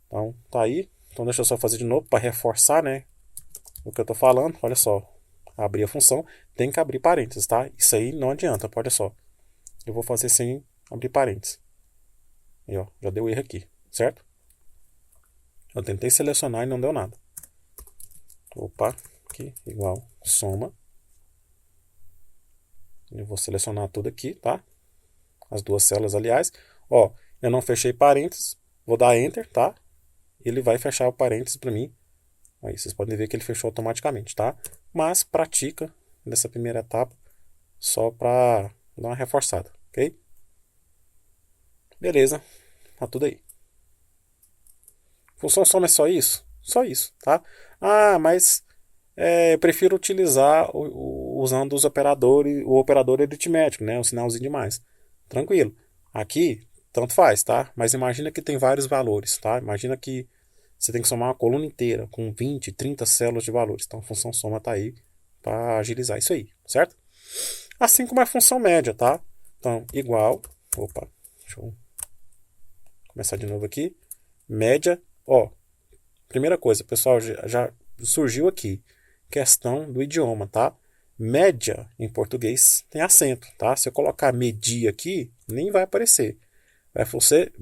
Então, tá aí. Então, deixa eu só fazer de novo para reforçar, né, o que eu tô falando. Olha só. Abrir a função, tem que abrir parênteses, tá? Isso aí não adianta, olha só. Eu vou fazer sem abrir parênteses. E ó, já deu erro aqui, certo? Eu tentei selecionar e não deu nada. Opa, aqui, igual, soma. Eu vou selecionar tudo aqui, tá? As duas células, aliás. Ó, eu não fechei parênteses, vou dar Enter, tá? Ele vai fechar o parênteses para mim. Aí vocês podem ver que ele fechou automaticamente, tá? Mas pratica nessa primeira etapa só para dar uma reforçada, ok? Beleza, tá tudo aí. Função soma é só isso? Só isso, tá? Ah, mas eu prefiro utilizar usando os operadores, o operador aritmético, né? O sinalzinho de mais. Tranquilo. Aqui, tanto faz, tá? Mas imagina que tem vários valores, tá? Imagina que você tem que somar uma coluna inteira com 20, 30 células de valores. Então a função soma está aí para agilizar isso aí, certo? Assim como a função média, tá? Então, igual. Opa, deixa eu começar de novo aqui. Média, ó. Primeira coisa, pessoal, já surgiu aqui. Questão do idioma, tá? Média em português tem acento, tá? Se eu colocar medir aqui, nem vai aparecer. Vai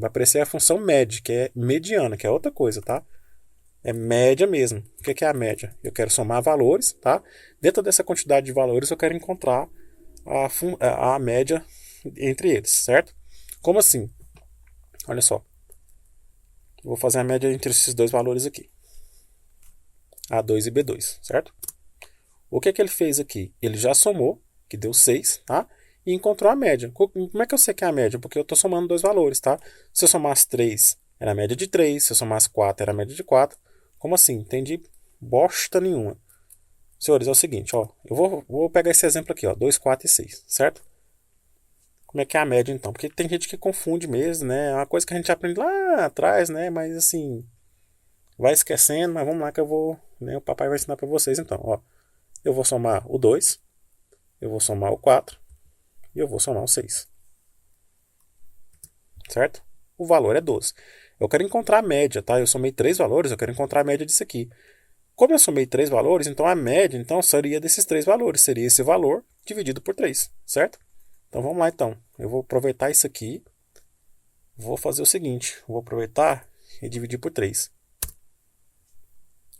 aparecer a função média, que é mediana, que é outra coisa, tá? É média mesmo. O que é a média? Eu quero somar valores, tá? Dentro dessa quantidade de valores, eu quero encontrar a média entre eles, certo? Como assim? Olha só. Eu vou fazer a média entre esses dois valores aqui. A2 e B2, certo? O que é que ele fez aqui? Ele já somou, que deu 6, tá? E encontrou a média. Como é que eu sei que é a média? Porque eu estou somando dois valores, tá? Se eu somasse 3, era a média de 3. Se eu somasse 4, era a média de 4. Como assim? Entendi bosta nenhuma. Senhores, é o seguinte, ó. Eu vou pegar esse exemplo aqui, ó. 2, 4 e 6, certo? Como é que é a média, então? Porque tem gente que confunde mesmo, né? É uma coisa que a gente aprende lá atrás, né? Mas, assim, vai esquecendo. Mas vamos lá que eu vou... Né? O papai vai ensinar para vocês, então, ó. Eu vou somar o 2, eu vou somar o 4 e eu vou somar o 6, certo? O valor é 12. Eu quero encontrar a média, tá? Eu somei três valores, eu quero encontrar a média disso aqui. Como eu somei três valores, então a média então seria desses três valores. Seria esse valor dividido por 3, certo? Então vamos lá então. Eu vou aproveitar isso aqui. Vou fazer o seguinte. Vou aproveitar e dividir por 3.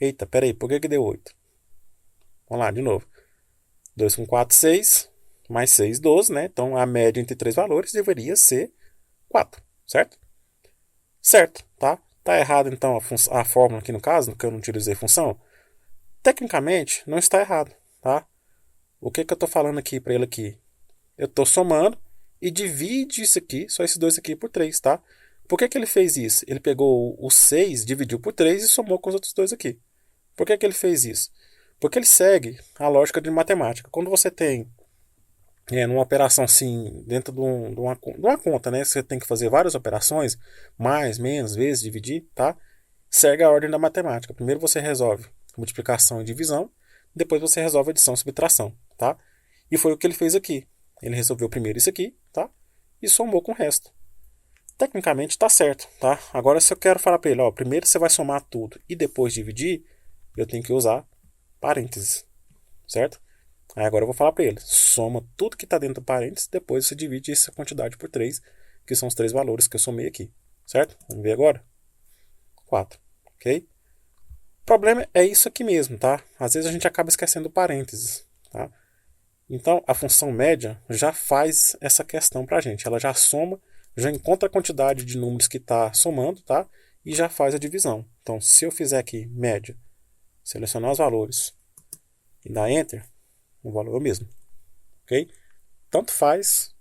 Eita, peraí, por que deu 8? Vamos lá, de novo. 2 com 4, 6. Mais 6, 12, né? Então a média entre três valores deveria ser 4, certo? Certo, tá? Tá errado então a fórmula aqui no caso, que eu não utilizei função? Tecnicamente, não está errado, tá? O que eu estou falando aqui para ele aqui? Eu estou somando e divide isso aqui, só esses dois aqui, por 3, tá? Por que ele fez isso? Ele pegou o 6, dividiu por 3 e somou com os outros dois aqui. Por que ele fez isso? Porque ele segue a lógica de matemática. Quando você tem numa operação assim, dentro de uma conta, né? Você tem que fazer várias operações, mais, menos, vezes, dividir, tá? Segue a ordem da matemática. Primeiro você resolve multiplicação e divisão, depois você resolve adição e subtração, tá? E foi o que ele fez aqui. Ele resolveu primeiro isso aqui, tá? E somou com o resto. Tecnicamente está certo, tá? Agora se eu quero falar para ele, ó, primeiro você vai somar tudo e depois dividir, eu tenho que usar parênteses, certo? Aí agora eu vou falar para ele, soma tudo que está dentro do parênteses, depois você divide essa quantidade por 3, que são os três valores que eu somei aqui, certo? Vamos ver agora? 4, ok? O problema é isso aqui mesmo, tá? Às vezes a gente acaba esquecendo parênteses, tá? Então, a função média já faz essa questão para a gente. Ela já soma, já encontra a quantidade de números que está somando, tá? E já faz a divisão. Então, se eu fizer aqui média, selecionar os valores e dar Enter, o valor é o mesmo, ok? Tanto faz,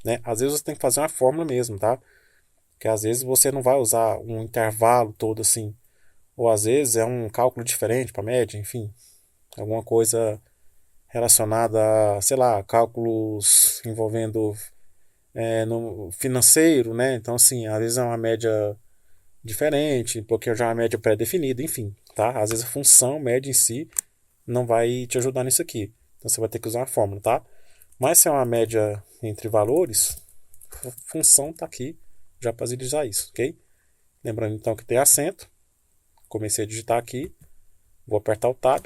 né? Às vezes você tem que fazer uma fórmula mesmo, tá? Porque às vezes você não vai usar um intervalo todo assim. Ou às vezes é um cálculo diferente para média, enfim. Alguma coisa relacionada a, sei lá, cálculos envolvendo no financeiro, né? Então, assim, às vezes é uma média diferente, porque já é uma média pré-definida, enfim, tá? Às vezes a função média em si não vai te ajudar nisso aqui. Então, você vai ter que usar uma fórmula, tá? Mas se é uma média entre valores, a função está aqui já para agilizar isso, ok? Lembrando então que tem acento. Comecei a digitar aqui. Vou apertar o Tab.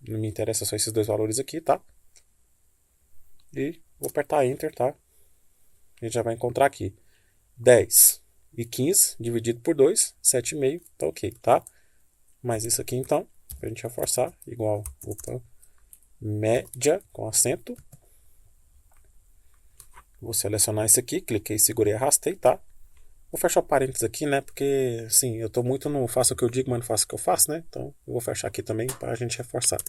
Não me interessa só esses dois valores aqui, tá? E vou apertar Enter, tá? A gente já vai encontrar aqui 10 e 15 dividido por 2, 7,5, tá ok, tá? Mas isso aqui então, pra gente reforçar, igual, opa, média com acento. Vou selecionar esse aqui, cliquei, segurei, arrastei, tá? Vou fechar o parênteses aqui, né? Porque, assim, eu tô muito no faço o que eu digo, mas não faço o que eu faço, né? Então, eu vou fechar aqui também pra gente reforçar.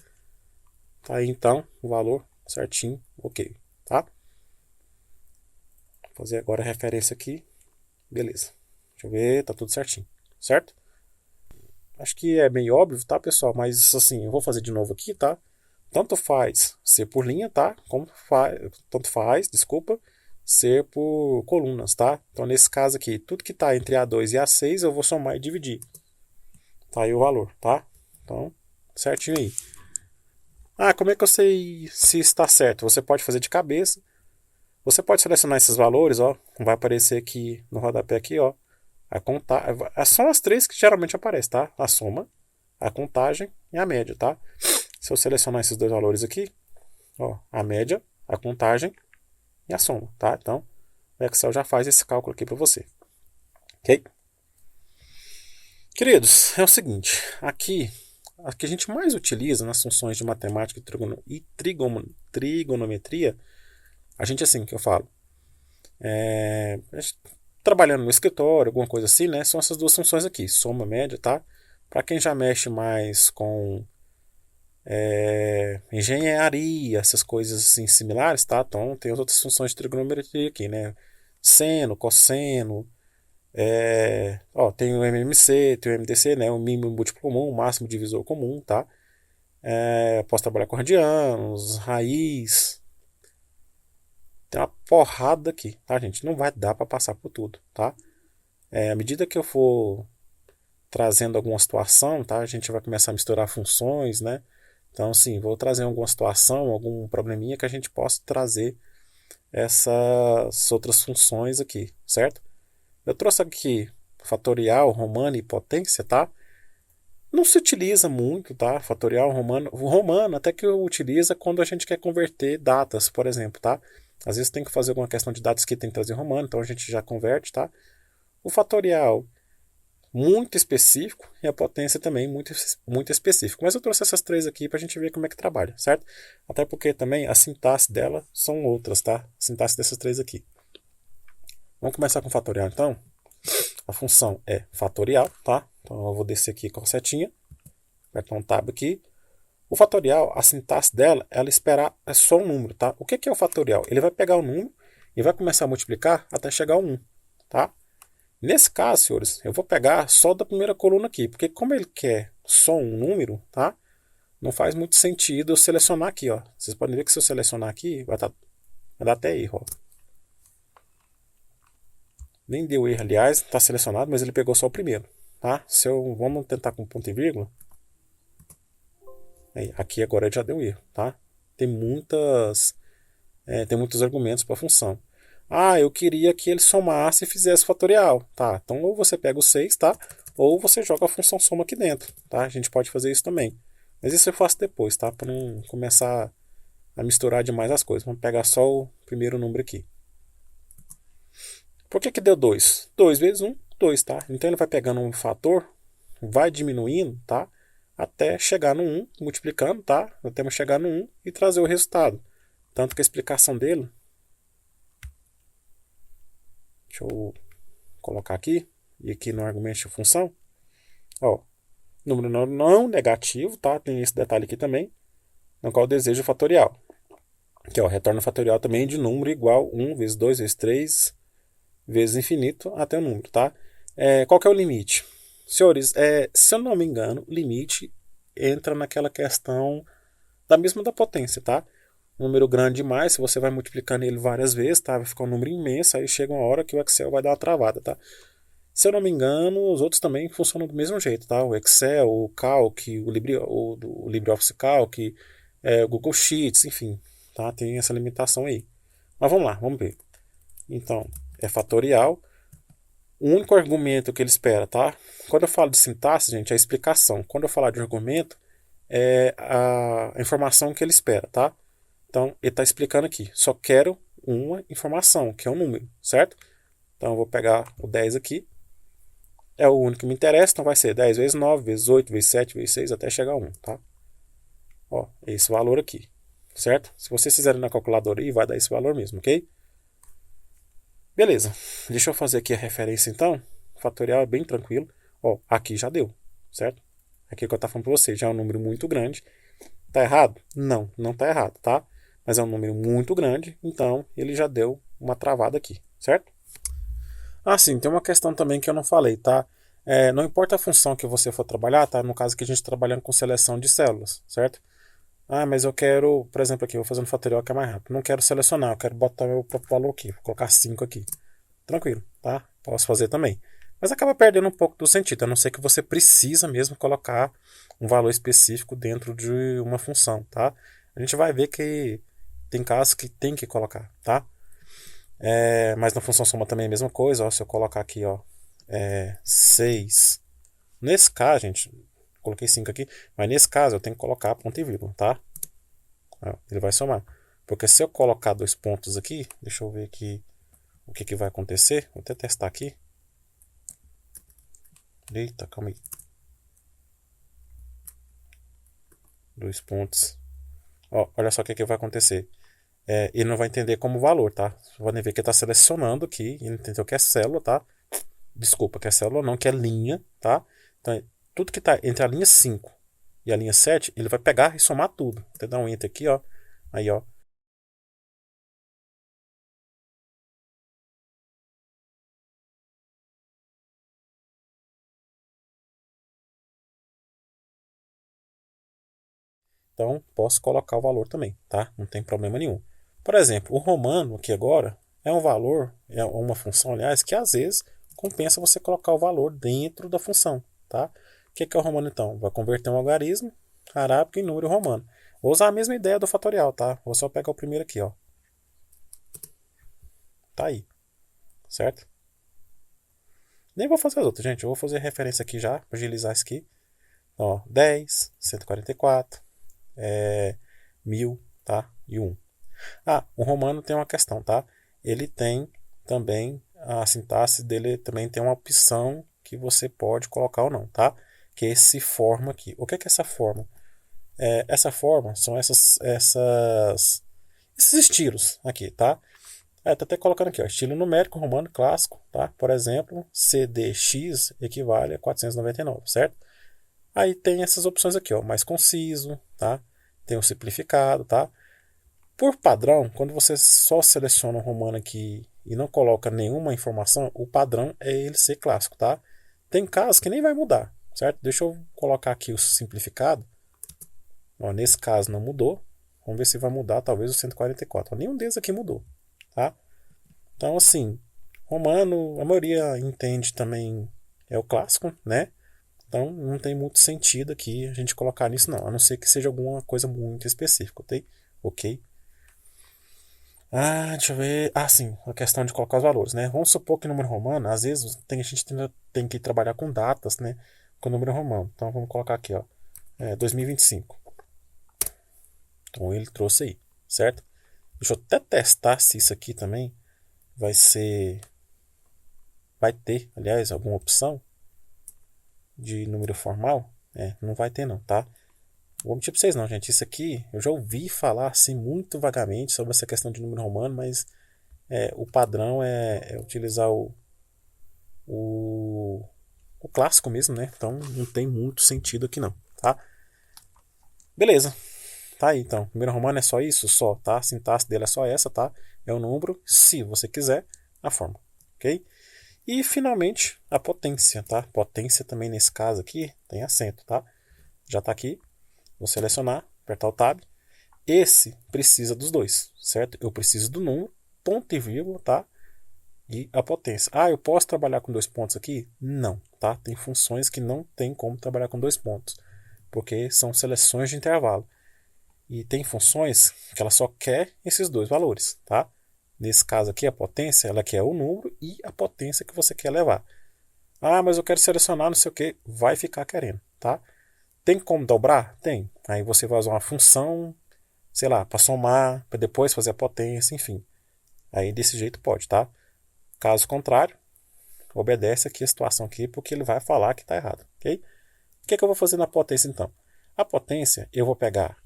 Tá aí então, o valor certinho, ok, tá? Vou fazer agora a referência aqui. Beleza. Deixa eu ver, tá tudo certinho, certo? Acho que é meio óbvio, tá, pessoal? Mas assim, eu vou fazer de novo aqui, tá? Tanto faz ser por linha, tá? Tanto faz, desculpa, ser por colunas, tá? Então, nesse caso aqui, tudo que tá entre A2 e A6, eu vou somar e dividir. Tá aí o valor, tá? Então, certinho aí. Ah, como é que eu sei se está certo? Você pode fazer de cabeça. Você pode selecionar esses valores, ó. Vai aparecer aqui no rodapé aqui, ó. A contagem. São as três que geralmente aparecem, tá? A soma, a contagem e a média, tá? Se eu selecionar esses dois valores aqui, ó, a média, a contagem e a soma, tá? Então, o Excel já faz esse cálculo aqui para você. Ok? Queridos, é o seguinte, aqui a que a gente mais utiliza nas funções de matemática e trigonometria, a gente assim que eu falo, trabalhando no escritório, alguma coisa assim, né? São essas duas funções aqui, soma, média, tá? Para quem já mexe mais com engenharia, essas coisas assim similares, tá? Então tem as outras funções de trigonometria aqui, né? Seno, cosseno, tem o MMC, tem o MDC, né? O mínimo múltiplo comum, o máximo divisor comum, tá? Posso trabalhar com radianos, raiz. Tem uma porrada aqui, tá, gente? Não vai dar para passar por tudo, tá? À medida que eu for trazendo alguma situação, tá? A gente vai começar a misturar funções, né? Então, sim, vou trazer alguma situação, algum probleminha que a gente possa trazer essas outras funções aqui, certo? Eu trouxe aqui fatorial, romano e potência, tá? Não se utiliza muito, tá? Fatorial, romano. O romano até que utiliza quando a gente quer converter datas, por exemplo, tá? Às vezes tem que fazer alguma questão de datas que tem que trazer romano, então a gente já converte, tá? O fatorial muito específico e a potência também muito específico. Mas eu trouxe essas três aqui para a gente ver como é que trabalha, certo? Até porque também a sintaxe dela são outras, tá? A sintaxe dessas três aqui. Vamos começar com o fatorial, então. A função é fatorial, tá? Então eu vou descer aqui com a setinha, apertar um tab aqui. O fatorial, a sintaxe dela, ela esperar é só um número, tá? O que é o fatorial? Ele vai pegar o número e vai começar a multiplicar até chegar ao 1, tá? Nesse caso, senhores, eu vou pegar só da primeira coluna aqui, porque como ele quer só um número, tá? Não faz muito sentido eu selecionar aqui, ó. Vocês podem ver que se eu selecionar aqui, vai dar até erro, ó. Nem deu erro, aliás, está selecionado, mas ele pegou só o primeiro, tá? Vamos tentar com ponto e vírgula. Aí, aqui agora já deu erro, tá? Tem muitos argumentos para a função. Ah, eu queria que ele somasse e fizesse fatorial. Tá, então ou você pega o 6, tá? Ou você joga a função soma aqui dentro, tá? A gente pode fazer isso também. Mas isso eu faço depois, tá? Para não começar a misturar demais as coisas. Vamos pegar só o primeiro número aqui. Por que deu 2? 2 vezes 1, 2, tá? Então ele vai pegando um fator, vai diminuindo, tá? Até chegar no 1, multiplicando, tá? Até chegar no 1 e trazer o resultado. Tanto que a explicação dele... Deixa eu colocar aqui. E aqui no argumento de função. Ó, número não negativo, tá? Tem esse detalhe aqui também. No qual deseja o fatorial. Que é o retorno fatorial também de número igual 1 vezes 2 vezes 3 vezes infinito até o número, tá? Qual que é o limite? Senhores, se eu não me engano, o limite entra naquela questão da mesma da potência, tá? Um número grande demais, se você vai multiplicando ele várias vezes, tá? Vai ficar um número imenso, aí chega uma hora que o Excel vai dar uma travada, tá? Se eu não me engano, os outros também funcionam do mesmo jeito, tá? O Excel, o Calc, o LibreOffice Calc, o Google Sheets, enfim, tá? Tem essa limitação aí. Mas vamos lá, vamos ver. Então, é fatorial. o único argumento que ele espera, tá? Quando eu falo de sintaxe, gente, é a explicação. Quando eu falar de argumento, é a informação que ele espera, tá? Então, ele está explicando aqui. Só quero uma informação, que é um número, certo? Então, eu vou pegar o 10 aqui. É o único que me interessa, então vai ser 10 vezes 9, vezes 8, vezes 7, vezes 6, até chegar a 1, tá? Ó, esse valor aqui, certo? Se vocês fizerem na calculadora aí, vai dar esse valor mesmo, ok? Beleza. Deixa eu fazer aqui a referência, então. O fatorial é bem tranquilo. Ó, aqui já deu, certo? Aqui que eu estou falando para vocês, já é um número muito grande. Tá errado? Não, não tá errado, tá? Mas é um número muito grande, então ele já deu uma travada aqui, certo? Ah, sim, tem uma questão também que eu não falei, tá? Não importa a função que você for trabalhar, tá? No caso que a gente está trabalhando com seleção de células, certo? Ah, mas eu quero, por exemplo, aqui, eu vou fazer um fatorial que é mais rápido. Não quero selecionar, eu quero botar meu próprio valor aqui. Vou colocar 5 aqui. Tranquilo, tá? Posso fazer também. Mas acaba perdendo um pouco do sentido, a não ser que você precisa mesmo colocar um valor específico dentro de uma função, tá? A gente vai ver que tem casos que tem que colocar, tá? Mas na função soma também é a mesma coisa, ó, se eu colocar aqui, ó, 6. Nesse caso, gente, coloquei 5 aqui, mas nesse caso eu tenho que colocar ponto e vírgula, tá? Ó, ele vai somar. Porque se eu colocar 2 pontos aqui, deixa eu ver aqui o que vai acontecer. Vou até testar aqui. Eita, calma aí. 2 pontos. Ó, olha só o que vai acontecer. Ele não vai entender como valor, tá? Vão ver que ele está selecionando aqui. Ele entendeu que é célula, tá? Desculpa, que é célula não, que é linha, tá? Então, tudo que está entre a linha 5 e a linha 7, ele vai pegar e somar tudo. Vou dar um enter aqui, ó. Aí, ó. Então, posso colocar o valor também, tá? Não tem problema nenhum. Por exemplo, o romano aqui agora é um valor, é uma função, aliás, que às vezes compensa você colocar o valor dentro da função, tá? O que é o romano então? Vai converter um algarismo arábico em número romano. Vou usar a mesma ideia do fatorial, tá? Vou só pegar o primeiro aqui, ó. Tá aí, certo? Nem vou fazer as outras, gente. Eu vou fazer referência aqui já, para agilizar isso aqui. Ó, 10, 144, 1000, tá? E 1. Ah, o romano tem uma questão, tá? Ele tem também, a sintaxe dele também tem uma opção que você pode colocar ou não, tá? Que é esse forma aqui. O que é essa forma? Essa forma são esses estilos aqui, tá? Tá até colocando aqui, ó, estilo numérico romano clássico, tá? Por exemplo, CDX equivale a 499, certo? Aí tem essas opções aqui, ó, mais conciso, tá? Tem o simplificado, tá? Por padrão, quando você só seleciona o romano aqui e não coloca nenhuma informação, o padrão é ele ser clássico, tá? Tem casos que nem vai mudar, certo? Deixa eu colocar aqui o simplificado. Ó, nesse caso não mudou. Vamos ver se vai mudar talvez o 144. Ó, nenhum deles aqui mudou, tá? Então, assim, romano, a maioria entende também é o clássico, né? Então, não tem muito sentido aqui a gente colocar nisso, não. A não ser que seja alguma coisa muito específica, ok? Ok? Ah, deixa eu ver. Ah, sim, a questão de colocar os valores, né? Vamos supor que número romano, às vezes a gente tem que trabalhar com datas, né? Com número romano. Então vamos colocar aqui, ó. 2025. Então ele trouxe aí, certo? Deixa eu até testar se isso aqui também vai ser. Vai ter, aliás, alguma opção de número formal. Não vai ter, não, tá? Vou mentir pra vocês, não, gente. Isso aqui eu já ouvi falar assim muito vagamente sobre essa questão de número romano, mas o padrão é utilizar o, o clássico mesmo, né? Então não tem muito sentido aqui não, tá? Beleza. Tá aí então. Número romano é só isso? Só, tá? A sintaxe dele é só essa, tá? É o número, se você quiser, a forma, ok? E finalmente a potência, tá? Potência também nesse caso aqui tem acento, tá? Já tá aqui. Vou selecionar, apertar o Tab. Esse precisa dos dois, certo? Eu preciso do número, ponto e vírgula, tá? E a potência. Ah, eu posso trabalhar com 2 pontos aqui? Não, tá? Tem funções que não tem como trabalhar com 2 pontos, porque são seleções de intervalo. E tem funções que ela só quer esses dois valores, tá? Nesse caso aqui, a potência, ela quer o número e a potência que você quer levar. Ah, mas eu quero selecionar não sei o que, vai ficar querendo, tá? Tem como dobrar? Tem. Aí você vai usar uma função, sei lá, para somar, para depois fazer a potência, enfim. Aí desse jeito pode, tá? Caso contrário, obedece aqui a situação aqui, porque ele vai falar que está errado, ok? O que é que eu vou fazer na potência então? A potência, eu vou pegar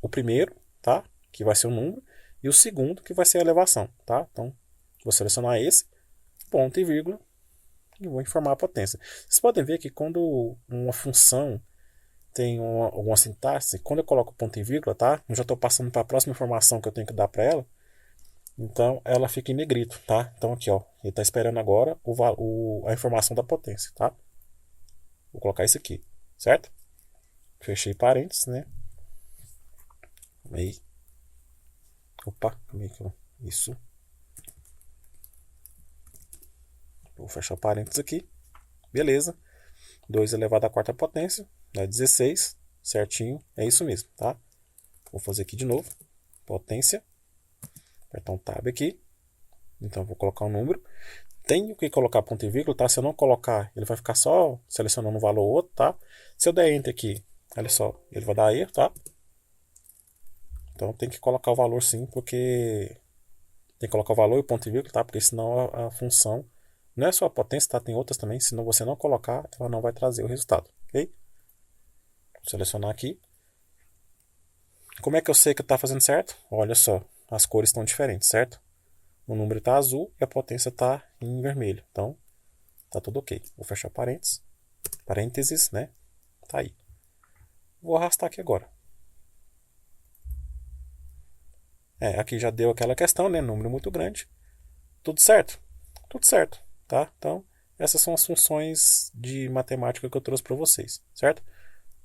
o primeiro, tá? Que vai ser o número, e o segundo, que vai ser a elevação, tá? Então, vou selecionar esse, ponto e vírgula, e vou informar a potência. Vocês podem ver que quando uma função tem alguma sintaxe, quando eu coloco ponto e vírgula, tá? Eu já estou passando para a próxima informação que eu tenho que dar para ela, então ela fica em negrito, tá? Então aqui, ó, ele está esperando agora a informação da potência, tá? Vou colocar isso aqui, certo? Fechei parênteses, né? Aí. Opa, calma aí que isso. Vou fechar parênteses aqui. Beleza. 2 elevado à quarta potência, dá 16, certinho. É isso mesmo, tá? Vou fazer aqui de novo. Potência. Apertar um tab aqui. Então vou colocar um número. Tenho que colocar ponto e vírgula, tá? Se eu não colocar, ele vai ficar só selecionando um valor ou outro, tá? Se eu der Enter aqui, olha só, ele vai dar erro, tá? Então tem que colocar o valor sim, porque tem que colocar o valor e o ponto e vírgula, tá? Porque senão a função não é só a potência, tá? Tem outras também. Se você não colocar, ela não vai trazer o resultado, ok? Vou selecionar aqui. Como é que eu sei que está fazendo certo? Olha só, as cores estão diferentes, certo? O número está azul e a potência está em vermelho. Então, tá tudo ok. Vou fechar parênteses, né? Tá aí. Vou arrastar aqui agora. Aqui já deu aquela questão, né? Número muito grande. Tudo certo? Tudo certo, tá? Então, essas são as funções de matemática que eu trouxe para vocês, certo?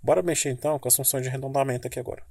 Bora mexer então com as funções de arredondamento aqui agora.